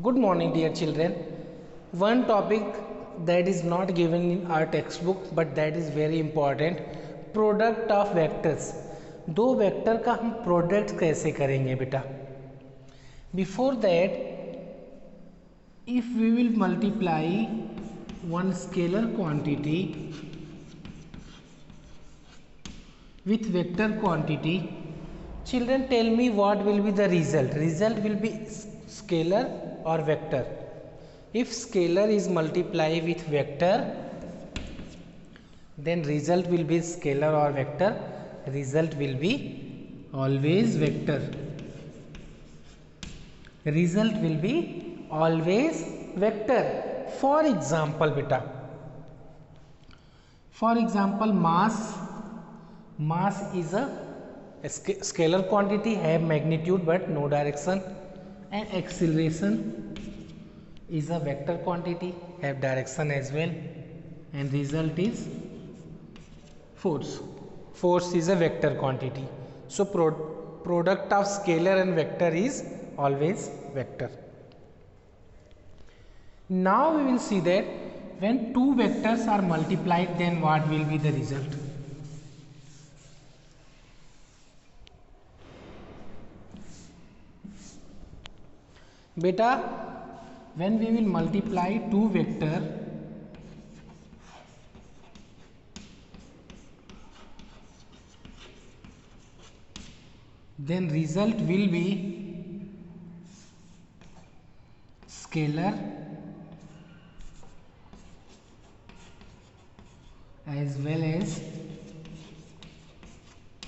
Good morning, dear children. One topic that is not given in our textbook but that is very important, product of vectors. दो vector का हम product कैसे करेंगे बेटा? Before that, if we will multiply one scalar quantity with vector quantity, children tell me what will be the result. Result will be scalar or vector. If scalar is multiplied with vector, then result will be scalar or vector. Result will be always vector. Result will be always vector. For example beta, for example mass is a scalar quantity, have magnitude but no direction, and acceleration is a vector quantity, have direction as well, and result is force is a vector quantity. So product of scalar and vector is always vector. Now we will see that when two vectors are multiplied, then what will be the result? Beta, when we will multiply two vector, then result will be scalar as well as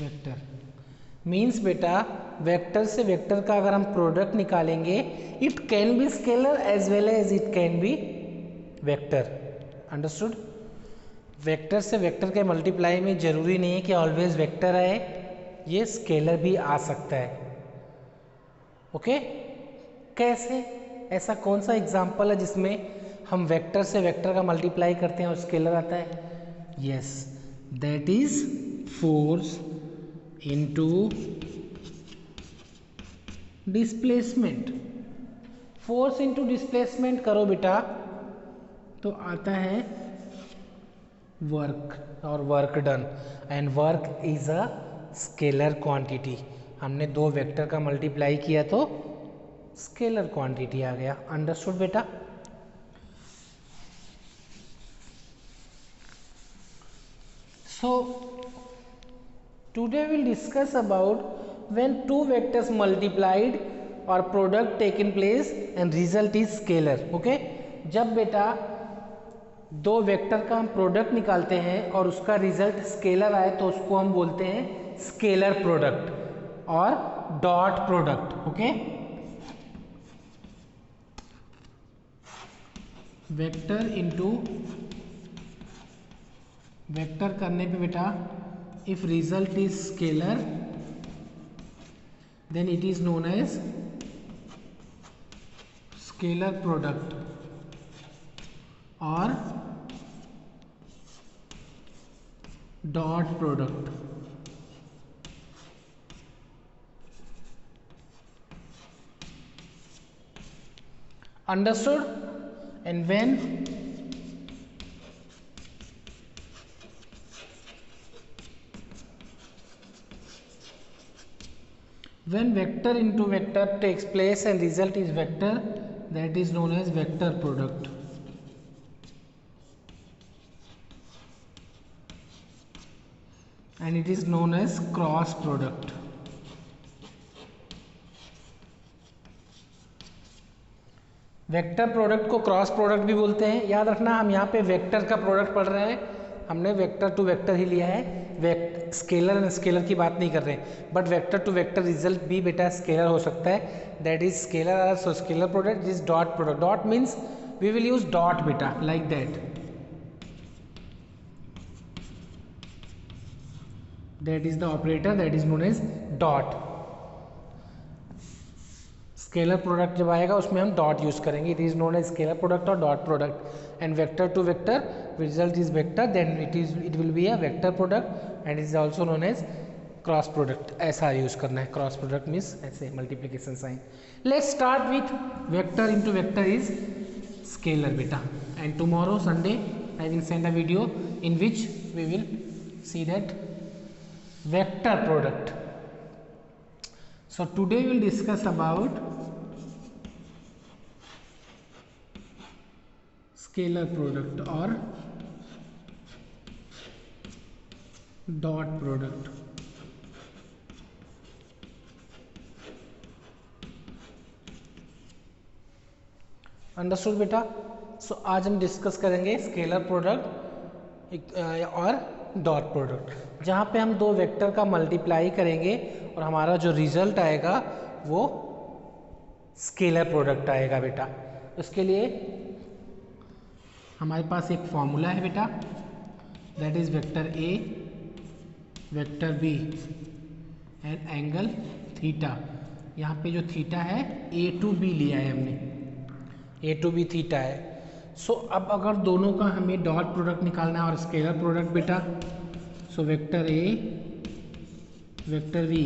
vector. Means बेटा vector से vector का अगर हम product निकालेंगे, it can be scalar as well as it can be vector. Understood? Vector से vector के multiply में जरूरी नहीं है कि ऑलवेज वेक्टर आए, ये स्केलर भी आ सकता है. ओके? कैसे? ऐसा कौन सा एग्जाम्पल है जिसमें हम वेक्टर से वेक्टर का मल्टीप्लाई करते हैं और स्केलर आता है? Yes, that is force into displacement. Force into displacement करो बेटा तो आता है वर्क और work done, and work is a scalar quantity. हमने दो वेक्टर का मल्टीप्लाई किया तो स्केलर क्वांटिटी आ गया. अंडरस्टूड बेटा? So today we'll discuss about when two vectors multiplied or product taken place and result is scalar. Okay? जब बेटा दो वेक्टर का हम प्रोडक्ट निकालते हैं और उसका रिजल्ट स्केलर आए तो उसको हम बोलते हैं स्केलर प्रोडक्ट और dot product. Okay? Vector into vector करने पे बेटा if result is scalar then it is known as scalar product और dot product. Understood? And when vector into vector takes place and result is vector, that is known as vector product. And it is known as cross product. Vector product को cross product भी बोलते हैं. याद रखना हम यहाँ पे vector का प्रोडक्ट पढ़ रहे हैं, हमने वेक्टर टू वेक्टर ही लिया है, स्केलर एंड स्केलर की बात नहीं कर रहे हैं. But vector to vector result भी बेटा स्केलर हो सकता है. That is scalar or so scalar product is dot product. Dot means we will use dot बेटा like that. That is the operator that is known as dot. Scalar product जब आएगा उसमें हम डॉट यूज करेंगे. It is known as scalar product और dot product. And vector to vector result is vector, then it will be a vector product and is also known as cross product ऐसा use करना है, cross product means ऐसे multiplication sign. Let's start with vector into vector is scalar बेटा, and tomorrow Sunday I will send a video in which we will see that vector product. So today we will discuss about scalar product और dot product. Understood बेटा। So आज हम discuss करेंगे scalar product और dot product, जहाँ पे हम दो वेक्टर का मल्टीप्लाई करेंगे और हमारा जो रिजल्ट आएगा वो स्केलर प्रोडक्ट आएगा बेटा। उसके लिए हमारे पास एक फॉर्मूला है बेटा, that is vector A vector B and angle theta. यहाँ पे जो थीटा है ए टू बी लिया है हमने, ए टू बी थीटा है। सो अब अगर दोनों का हमें डॉट प्रोडक्ट निकालना है और स्केलर प्रोडक्ट बेटा, so vector A vector B,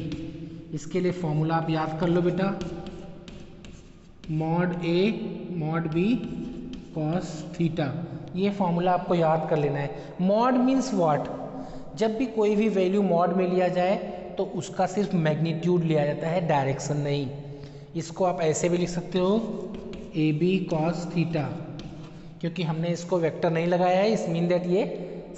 इसके लिए फॉर्मूला आप याद कर लो बेटा, mod A mod B cos theta. ये फॉर्मूला आपको याद कर लेना है। मॉड मीन्स व्हाट, जब भी कोई भी वैल्यू मॉड में लिया जाए तो उसका सिर्फ मैग्नीट्यूड लिया जाता है, डायरेक्शन नहीं। इसको आप ऐसे भी लिख सकते हो ए बी कॉस थीटा, क्योंकि हमने इसको वेक्टर नहीं लगाया है, इस मीन दैट ये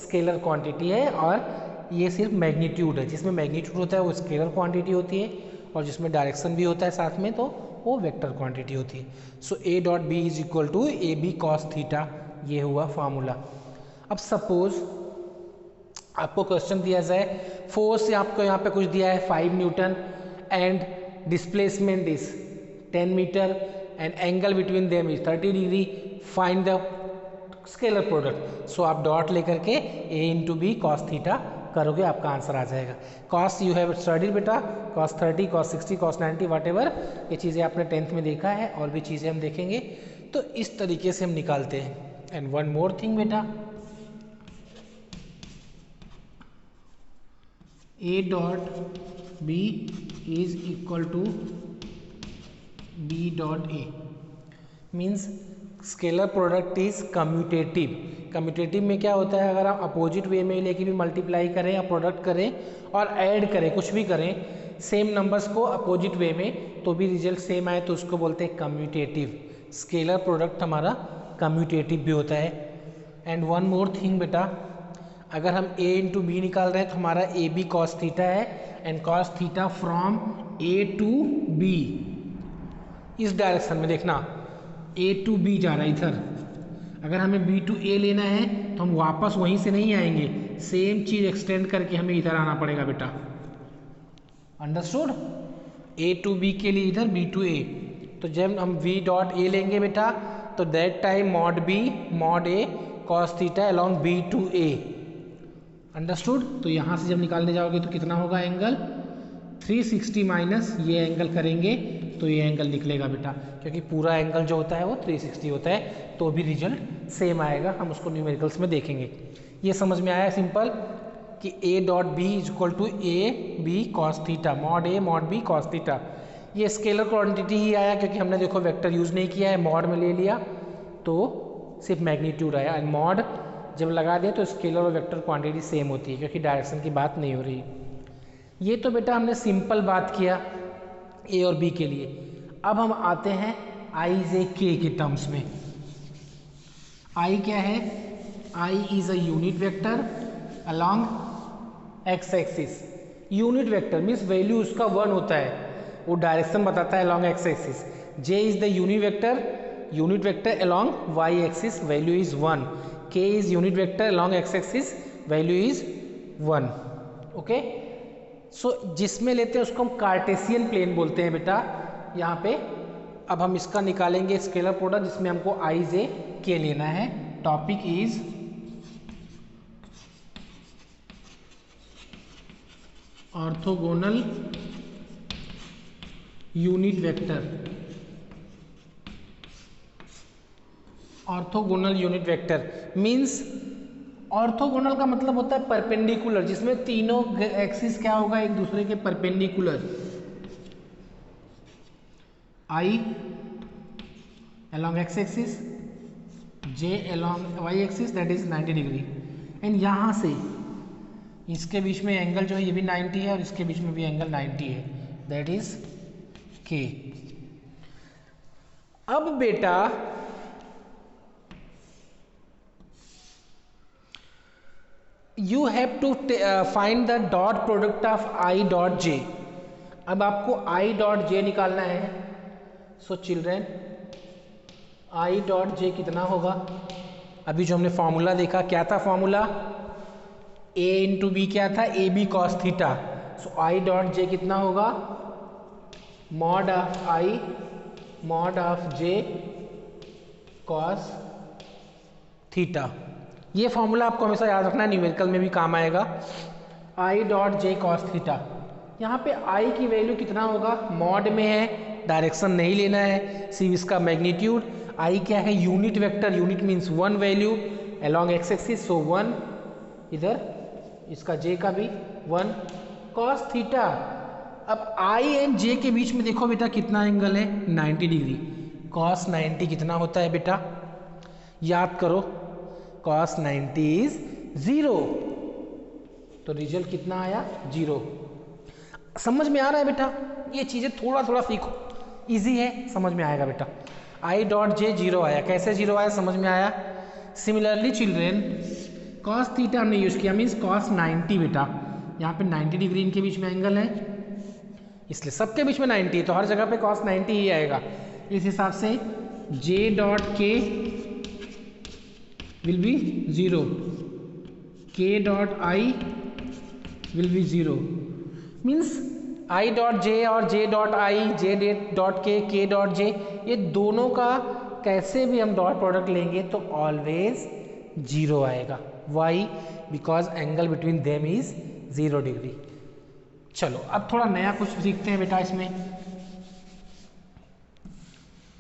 स्केलर क्वांटिटी है और ये सिर्फ मैग्नीट्यूड है। जिसमें मैग्नीट्यूड होता है वो स्केलर क्वांटिटी होती है और जिसमें डायरेक्शन भी होता है साथ में तो वो वेक्टर क्वांटिटी होती है। So A dot B is equal to A B cos theta, ये हुआ फार्मूला। अब सपोज आपको क्वेश्चन दिया जाए, फोर्स आपको यहाँ पे कुछ दिया है 5 newton and displacement is 10 metre and angle between them is 30 degree, find the scalar product. So आप डॉट लेकर के A into B cos theta करोगे, आपका आंसर आ जाएगा। कॉस यू हैव स्टडीड बेटा, cos 30 cos 60 cos 90 whatever, ये चीज़ें आपने 10th में देखा है और भी चीज़ें हम देखेंगे। तो इस तरीके से हम निकालते हैं। एंड वन मोर थिंग बेटा, A dot B is equal to B dot A, means scalar product is commutative. Commutative में क्या होता है, अगर आप अपोजिट वे में लेके भी मल्टीप्लाई करें या प्रोडक्ट करें और ऐड करें, कुछ भी करें सेम नंबर्स को अपोजिट वे में, तो भी रिजल्ट सेम आए तो उसको बोलते हैं कम्यूटेटिव। स्केलर प्रोडक्ट हमारा कम्यूटेटिव भी होता है। एंड वन मोर थिंग बेटा, अगर हम a इंटू बी निकाल रहे हैं तो हमारा ए बी कॉस थीटा है and cos theta from A to B, इस डायरेक्शन में देखना ए टू बी जा रहा है इधर। अगर हमें बी टू ए लेना है तो हम वापस वहीं से नहीं आएंगे, सेम चीज एक्सटेंड करके हमें इधर आना पड़ेगा बेटा। अंडरस्टूड? ए टू बी के लिए इधर बी टू ए, तो जब हम वी डॉट ए लेंगे बेटा तो that time mod B mod A cos theta along B to A. Understood? तो यहाँ से जब निकालने जाओगे तो कितना होगा एंगल 360 माइनस ये एंगल करेंगे तो ये एंगल निकलेगा बेटा, क्योंकि पूरा एंगल जो होता है वो 360 होता है, तो भी रिजल्ट सेम आएगा। हम उसको न्यूमेरिकल्स में देखेंगे। ये समझ में आया सिंपल कि A dot B is equal to A B cos theta, mod A mod B cos theta. ये स्केलर क्वांटिटी ही आया क्योंकि हमने देखो वेक्टर यूज नहीं किया है, मॉड में ले लिया तो सिर्फ मैग्नीट्यूड आया। एंड मॉड जब लगा दिया तो स्केलर और वेक्टर क्वांटिटी सेम होती है क्योंकि डायरेक्शन की बात नहीं हो रही। ये तो बेटा हमने सिंपल बात किया ए और बी के लिए। अब हम आते हैं आई जे के के टर्म्स में। आई क्या है? I is a unit vector along X axis. Unit vector means value उसका 1 होता है, वो डायरेक्शन बताता है along X axis. J is the unit vector along Y axis, value is 1। K is unit vector along X axis, value is 1। Okay, so जिसमें लेते हैं उसको हम कार्टेशियन प्लेन बोलते हैं बेटा यहाँ पे। अब हम इसका निकालेंगे स्केलर प्रोडक्ट जिसमें हमको आई जे के लेना है। Topic is orthogonal unit vector. Orthogonal unit vector means orthogonal का मतलब होता है परपेंडिकुलर, जिसमें तीनों एक्सिस क्या होगा, एक दूसरे के perpendicular. I along x axis, J along y axis, that is 90 degree. And यहाँ से इसके बीच में एंगल जो है ये भी 90 है और इसके बीच में भी एंगल 90 है, दैट इज K। अब बेटा you have to find the dot product of I dot J। अब आपको I डॉट J निकालना है। So children I dot J कितना होगा? अभी जो हमने फॉर्मूला देखा क्या था फॉर्मूला? A इंटू बी क्या था? A B cos theta. So I dot J कितना होगा? Mod of I mod of J cos theta. ये फॉर्मूला आपको हमेशा याद रखना है, न्यूमेरिकल में भी काम आएगा। I dot J cos theta. यहाँ पे I की वैल्यू कितना होगा? मॉड में है, डायरेक्शन नहीं लेना है, सिर्फ इसका मैग्नीट्यूड। I क्या है? Unit vector, unit means one value along x axis, so one, इधर इसका J का भी वन, कॉस थीटा। अब I एंड J के बीच में देखो बेटा कितना एंगल है? 90 डिग्री। कॉस 90 कितना होता है बेटा? याद करो, कॉस 90 इज 0, तो रिजल्ट कितना आया? 0। समझ में आ रहा है बेटा? ये चीजें थोड़ा थोड़ा सीखो, इजी है, समझ में आएगा बेटा। I डॉट J 0 आया, कैसे 0 आया समझ में आया? सिमिलरली चिल्ड्रेन कॉस थीटा हमने यूज किया, मीन्स कॉस 90 बेटा, यहाँ पे 90 डिग्री इनके बीच में एंगल है, इसलिए सबके बीच में 90 है, तो हर जगह पे कॉस 90 ही आएगा। इस हिसाब से J dot K will be 0, K dot I will be 0, means I dot J और J dot I, J dot K dot J, ये दोनों का कैसे भी हम डॉट प्रोडक्ट लेंगे तो ऑलवेज 0 आएगा। Why? Because angle between them is 0 degree. चलो अब थोड़ा नया कुछ सीखते हैं बेटा इसमें,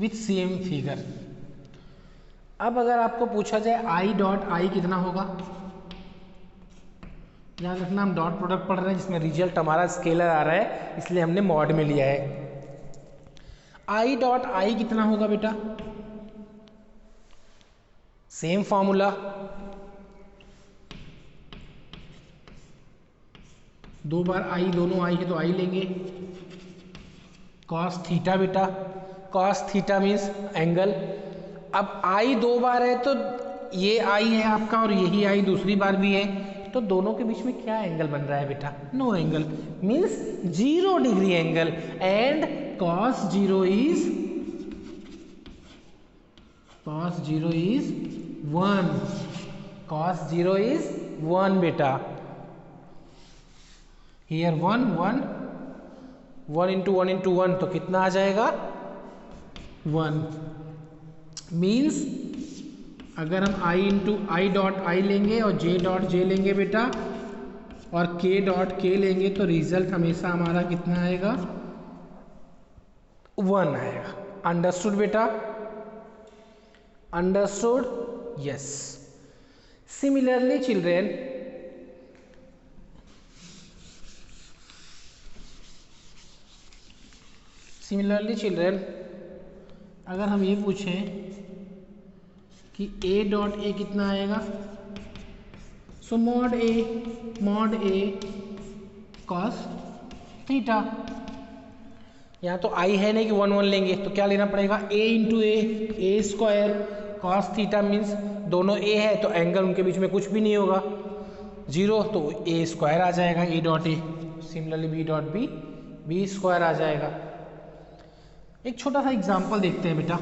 विथ सेम फिगर। अब अगर आपको पूछा जाए I डॉट I कितना होगा? याद रखना हम डॉट प्रोडक्ट पढ़ रहे हैं जिसमें रिजल्ट हमारा स्केलर आ रहा है, इसलिए हमने मॉड में लिया है। I डॉट I कितना होगा बेटा? सेम फॉर्मूला, दो बार I, दोनों I है तो I लेंगे, कॉस थीटा बेटा, कॉस थीटा मीन्स एंगल। अब I दो बार है तो ये I है आपका और यही I दूसरी बार भी है, तो दोनों के बीच में क्या एंगल बन रहा है बेटा? No angle, means 0 degree angle. And cos 0 is 1, cos 0 is 1 बेटा। Here 1 1 1 into 1 into 1 तो कितना आ जाएगा? 1। मीन्स अगर हम I into I dot I लेंगे और J डॉट J लेंगे बेटा और K डॉट K लेंगे तो रिजल्ट हमेशा हमारा कितना आएगा? 1 आएगा। अंडरस्टूड बेटा? अंडरस्टूड? यस। सिमिलरली चिल्ड्रेन अगर हम ये पूछें कि A डॉट A कितना आएगा, सो मॉड A कॉस थीटा। यहाँ तो I है नहीं कि 1 1 लेंगे, तो क्या लेना पड़ेगा? A into A square, cos theta means दोनों A है तो एंगल उनके बीच में कुछ भी नहीं होगा, 0, तो A स्क्वायर आ जाएगा A dot A। Similarly B dot B square आ जाएगा। एक छोटा सा एग्जाम्पल देखते हैं बेटा।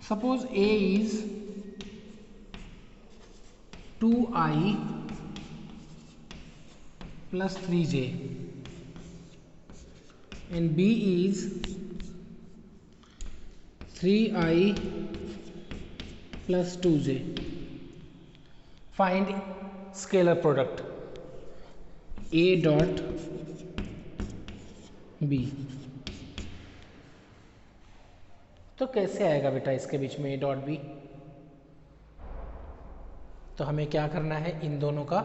Suppose A is 2I plus 3J and B is 3I plus 2J. Find scalar product A dot B. तो कैसे आएगा बेटा इसके बीच में ए डॉट बी? तो हमें क्या करना है, इन दोनों का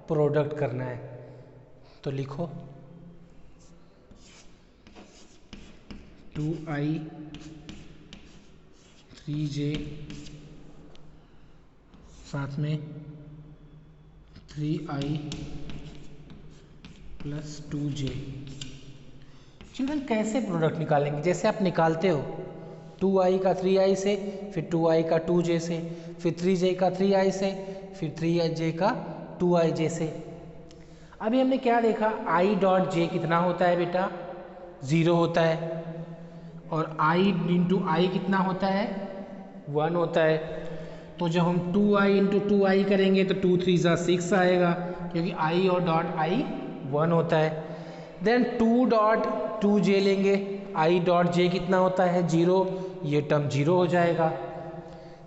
प्रोडक्ट करना है। तो लिखो 2i 3j साथ में 3i प्लस 2j। चिल्ड्रन कैसे प्रोडक्ट निकालेंगे? जैसे आप निकालते हो 2i का 3i से, फिर 2i का 2j से, फिर 3j का 3i से, फिर 3j का 2ij से। अभी हमने क्या देखा, i डॉट j कितना होता है बेटा? 0 होता है, और i इंटू आई कितना होता है? 1 होता है। तो जब हम 2i इंटू 2i करेंगे तो 2 3 6 आएगा, क्योंकि i और डॉट i 1 होता है। देन 2 डॉट 2j लेंगे, i डॉट j कितना होता है? 0, ये टर्म 0 हो जाएगा।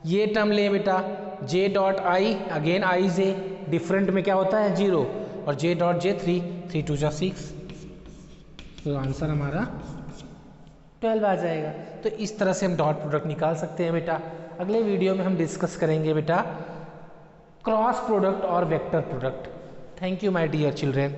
ये टर्म ले बेटा, j dot i again i j, different में क्या होता है? 0, और j डॉट j 3 3 2 6, तो आंसर हमारा 12 आ जाएगा। तो इस तरह से हम डॉट प्रोडक्ट निकाल सकते हैं बेटा। अगले वीडियो में हम डिस्कस करेंगे बेटा क्रॉस प्रोडक्ट और vector product. Thank you my dear children.